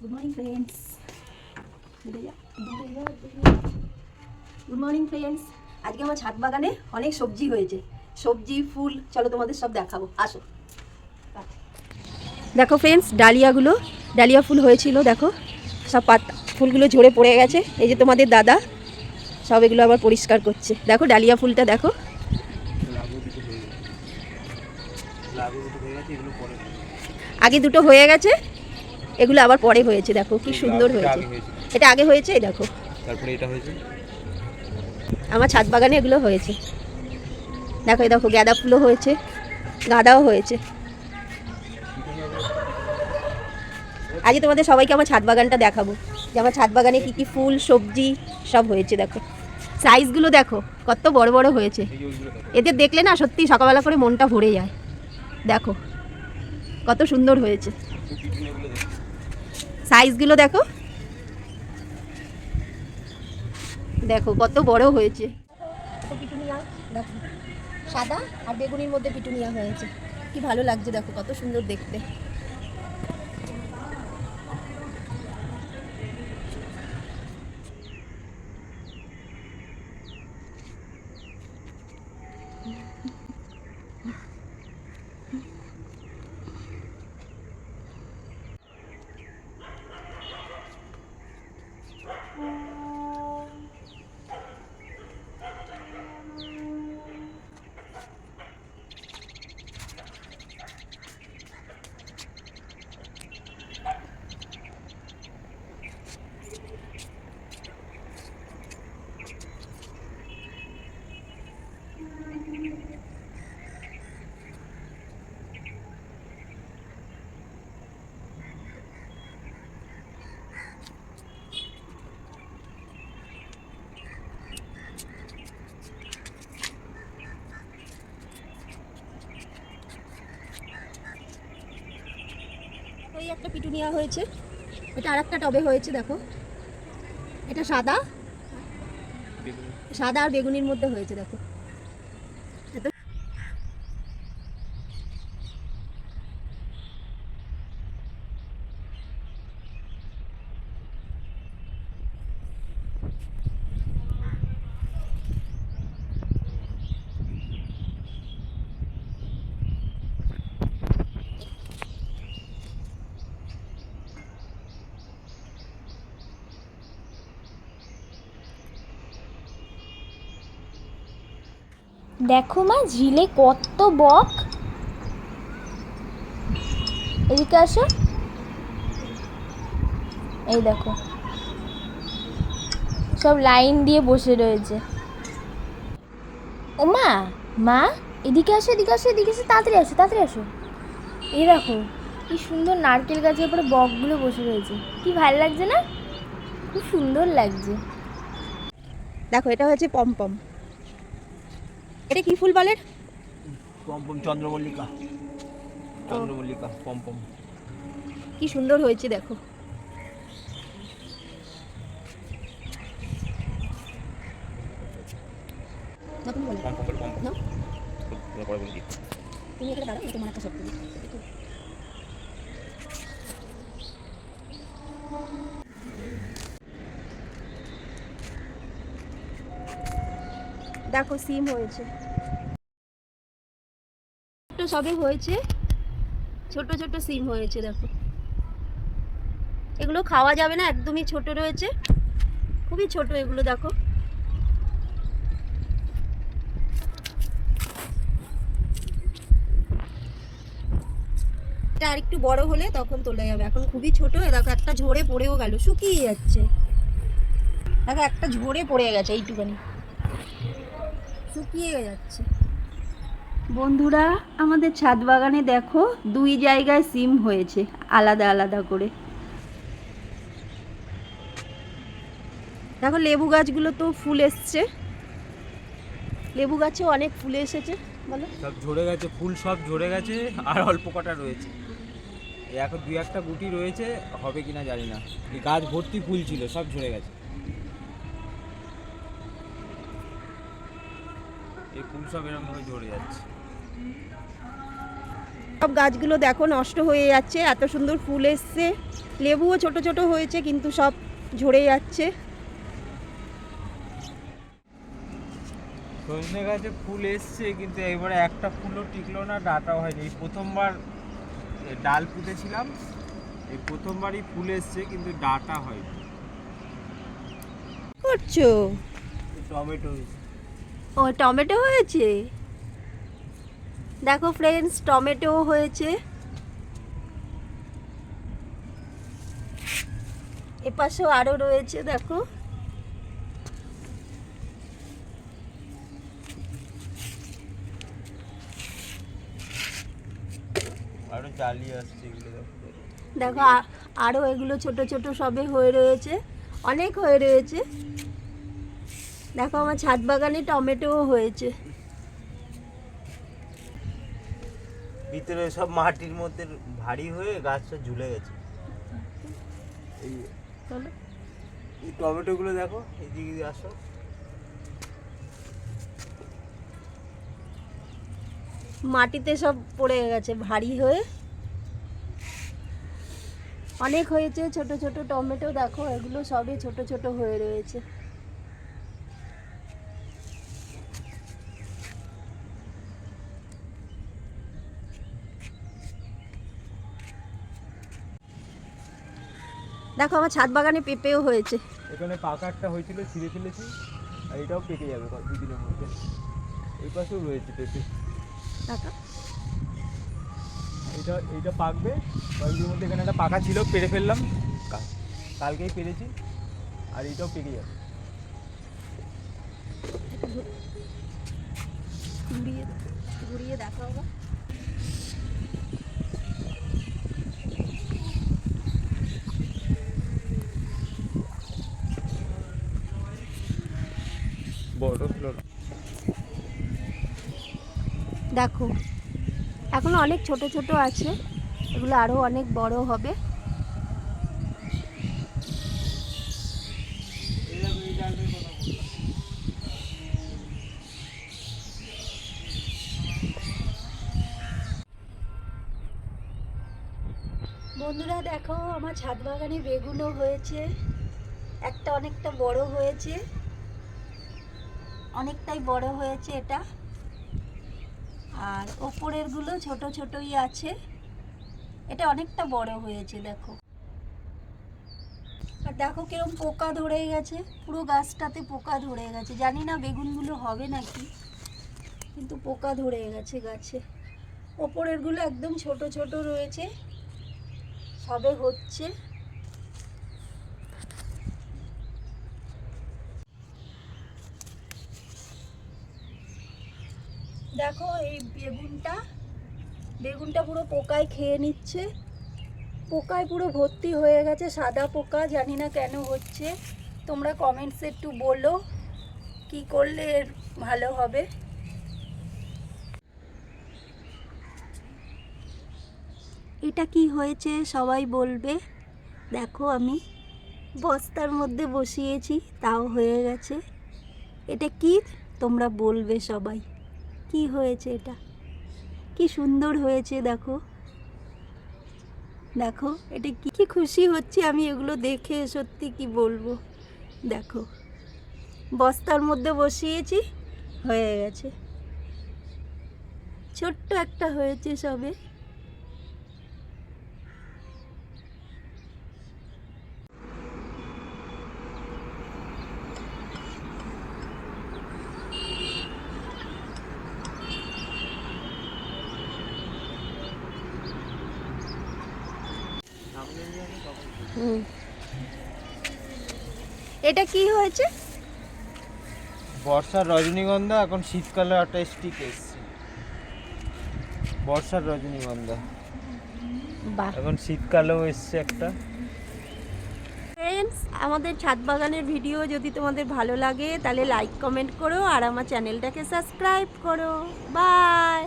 Good morning friends. Good morning friends. আজকে আমার ছাদ বাগানে অনেক সবজি হয়েছে, সবজি ফুল, চলো তোমাদের সব দেখাবো, আসো। দেখো ফ্রেন্ডস, ডালিয়া ফুল হয়েছিল, দেখো সব পাতা ফুলগুলো ঝরে পড়ে গেছে। এই যে তোমাদের দাদা সব এগুলো আবার পরিষ্কার করছে। দেখো ডালিয়া ফুলটা দেখো, আগে দুটো হয়ে গেছে, এগুলো আবার পরে হয়েছে। দেখো কি সুন্দর হয়েছে, এটা আগে হয়েছে, এই দেখো তারপরে এটা হয়েছে। আমার ছাদ বাগানে এগুলো হয়েছে, দেখো এই দেখো গাঁদা ফুলও হয়েছে, গাঁদাও হয়েছে। আজকে তোমাদের সবাইকে আমার ছাদ বাগানটা দেখাবো, যে আমার ছাদ বাগানে কী কী ফুল সবজি সব হয়েছে। দেখো সাইজগুলো দেখো কত বড় বড় হয়েছে, এদের দেখলে না সত্যি সকালবেলা করে মনটা ভরে যায়। দেখো কত সুন্দর হয়েছে, সাইজগুলো দেখো, দেখো কত বড় হয়েছে। পিটুনিয়া দেখো, সাদা আর বেগুনির মধ্যে পিটুনিয়া হয়েছে, কি ভালো লাগছে, দেখো কত সুন্দর দেখতে। ওই একটা পিটুনিয়া হয়েছে, এটা আর একটা টবে হয়েছে, দেখো এটা সাদা সাদা আর বেগুনির মধ্যে হয়েছে। দেখো দেখো মা, ঝিলে কত বক। এদিকে আসো, এই দেখো সব লাইন দিয়ে বসে রয়েছে। ও মা, মা এদিকে আসো, এদিকে আসো, এদিকে আসো, তাড়াতাড়ি আসো, তাড়াতাড়ি আসো। এই দেখো কি সুন্দর নারকেল গাছের উপরে বকগুলো বসে রয়েছে, কি ভালো লাগছে না? খুব সুন্দর লাগছে। দেখো এটা হচ্ছে পমপম, এটা কি ফুল বলেন? পমপম, চন্দ্রমল্লিকা, চন্দ্রমল্লিকা পমপম। কি সুন্দর হয়েছে দেখো। তুমি এখানে দাঁড়াও, তোমার একটা শক্তি দেখো, সিম হয়েছে, সবে হয়েছে, ছোট ছোট সিম হয়েছে। দেখো এগুলো খাওয়া যাবে না, একদমই ছোট রয়েছে, খুবই ছোট এগুলো। দেখো এটা আর একটু বড় হলে তখন তোলা যাবে, এখন খুবই ছোট। দেখো একটা ঝরে পড়েও গেল, শুকিয়ে যাচ্ছে। দেখো একটা ঝরে পড়ে গেছে, এইটুখানি শুকিয়ে যাচ্ছে। বন্ধুরা, আমাদের ছাদ বাগানে দেখো দুই জায়গায় সিম হয়েছে, আলাদা আলাদা করে। দেখো লেবু গাছগুলো তো ফুল এসছে, লেবু গাছেও অনেক ফুল এসেছে। বলো, সব ঝরে গেছে, ফুল সব ঝরে গেছে, আর অল্প কটা রয়েছে। এখন দুই একটা গুটি রয়েছে, হবে কিনা জানি না। এই গাছ ভর্তি ফুল ছিল, সব ঝরে গেছে। এই ফুল সব এরকম ভাবে ঝরে যাচ্ছে। সব গাছগুলো দেখো নষ্ট হয়ে যাচ্ছে, এত সুন্দর ফুল এসছে, লেবুও ছোট ছোট হয়েছে কিন্তু সব ঝরে যাচ্ছে। সজনে গাছে ফুল এসছে কিন্তু এবারে একটা ফুলও টিকলো না, ডাটাও হয়নি। এই প্রথমবার ডাল পুঁতেছিলাম, এই প্রথমবারই ফুল এসছে কিন্তু ডাটা হয়নি। করছো? টমেটো ও টমেটো হয়েছে, দেখো ফ্রেন্ডস টমেটো হয়েছে। এপাশেও আরো রয়েছে দেখো। আরো জালি আসছে এগুলো দেখো। দেখো আরো এগুলো ছোট ছোট সবে হয়ে রয়েছে, অনেক হয়ে রয়েছে। দেখো আমার ছাদ বাগানে টমেটোও হয়েছে। ভিতরে সব মাটির মধ্যে ভারী হয়ে গাছটা ঝুলে গেছে। এই টমেটো গুলো দেখো, এইদিকে আসো। মাটিতে সব পড়ে গেছে ভারী হয়ে, অনেক হয়েছে ছোট ছোট টমেটো। দেখো এগুলো সবই ছোট ছোট হয়ে রয়েছে। দেখো আমার ছাদ বাগানে পেঁপেও হয়েছে। এখানে পাকারটা হয়েছিল, ছিঁড়ে ফেলেছি, আর এটাও পেকে যাবে দুদিনের মধ্যে। এই পাশেও রয়েছে পেঁপে, দেখো এইটা পাকবে কয়েকদিনের মধ্যে। এখানে একটা পাকা ছিল, পেরে ফেললাম, কালকেই পেরেছি, আর এইটাও পেকে যাবে। ঘুরিয়ে দেখো আবার। বড় ফ্লোর দেখো এখনো অনেক ছোট ছোট আছে, এগুলো আরো অনেক বড় হবে। বন্ধুরা দেখো আমার ছাদ বাগানে বেগুনও হয়েছে, একটা অনেকটা বড় হয়েছে, অনেকটাই বড় হয়েছে এটা, আর ওপরের গুলো ছোট ছোটই আছে, এটা অনেকটা বড় হয়েছে দেখো। আর দেখো কিরকম পোকা ধরে গেছে, পুরো গাছটাতে পোকা ধরে গেছে, জানি না বেগুনগুলো হবে নাকি, কিন্তু পোকা ধরে গেছে গাছে। ওপরের গুলো একদম ছোট ছোট রয়েছে, সবে হচ্ছে। দেখো এই বেগুনটা পুরো পোকায় খেয়ে নিচ্ছে, পোকায় পুরো ভর্তি হয়ে গেছে, সাদা পোকা, জানি না কেন হচ্ছে। তোমরা কমেন্টসে একটু বলো কি করলে এর ভালো হবে। এটা কি হয়েছে সবাই বলবে। দেখো আমি বস্তার মধ্যে বসিয়েছি তাও হয়ে গেছে। এটা কি তোমরা বলবে সবাই, কি হয়েছে এটা, কি সুন্দর হয়েছে দেখো। দেখো এটা কি খুশি হচ্ছে আমি এগুলো দেখে, সত্যি কি বলবো। দেখো বস্তার মধ্যে বসিয়েছি, হয়ে গেছে, ছোট্ট একটা হয়েছে সবে। এটা কি হয়েছে? বর্ষার রজনীগন্ধা, এখন শীতকালে একটা স্টিক এসছে, বর্ষার রজনীগন্ধা, বাহ, এখন শীতকালেও এসছে একটা। ফ্রেন্ডস আমাদের ছাদ বাগানের ভিডিও যদি তোমাদের ভালো লাগে তাহলে লাইক কমেন্ট করো, আর আমার চ্যানেলটাকে সাবস্ক্রাইব করো। বাই।